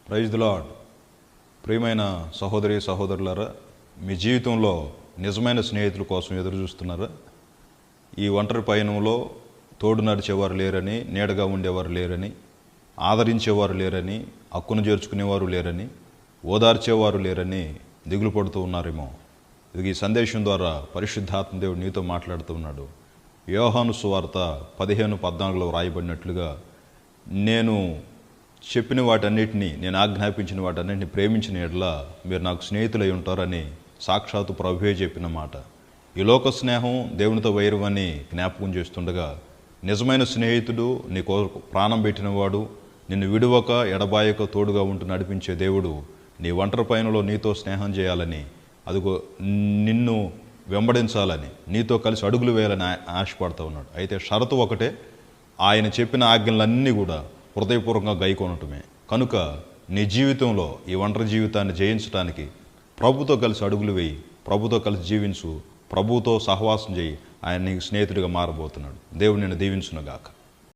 Praise the lord. ప్రియమైన సహోదరి సహోదరులారా, మీ జీవితంలో నిజమైన స్నేహితుల కోసం ఎదురు చూస్తున్నారా? ఈ ఒంటరి పయనంలో తోడు నడిచేవారు లేరని, నీడగా ఉండేవారు లేరని, ఆదరించేవారు లేరని, హక్కును చేర్చుకునేవారు లేరని, ఓదార్చేవారు లేరని దిగులు పడుతూ ఉన్నారేమో. ఈ సందేశం ద్వారా పరిశుద్ధాత్మ దేవుడు నీతో మాట్లాడుతూ ఉన్నాడు. యోహాను సువార్త 15:14లో రాయబడినట్లుగా, నేను చెప్పిన వాటన్నిటినీ, నేను ఆజ్ఞాపించిన వాటన్నిటిని ప్రేమించిన యెడల మీరు నాకు స్నేహితులై ఉంటారని సాక్షాత్తు ప్రభువే చెప్పిన మాట. ఈ లోక స్నేహం దేవునితో వైరమని జ్ఞాపకం చేస్తుండగా, నిజమైన స్నేహితుడు, నీ ప్రాణం పెట్టినవాడు, నిన్ను విడువక ఎడబాయక తోడుగా ఉంటూ నడిపించే దేవుడు నీ ఒంటరి పయనంలో నీతో స్నేహం చేయాలని, అదిగో నిన్ను వెంబడించాలని, నీతో కలిసి అడుగులు వేయాలని ఆశపడుతూ ఉన్నాడు. అయితే షరతు ఒకటే, ఆయన చెప్పిన ఆజ్ఞలన్నీ కూడా హృదయపూర్వకంగా గైకొనటమే. కనుక నీ జీవితంలో ఈ ఒంటరి జీవితాన్ని జయించడానికి ప్రభుతో కలిసి అడుగులు వేయి, ప్రభుతో కలిసి జీవించు, ప్రభుతో సహవాసం చేయి. ఆయన నీకు స్నేహితుడిగా మారబోతున్నాడు. దేవుడు నిన్ను దీవించునుగాక.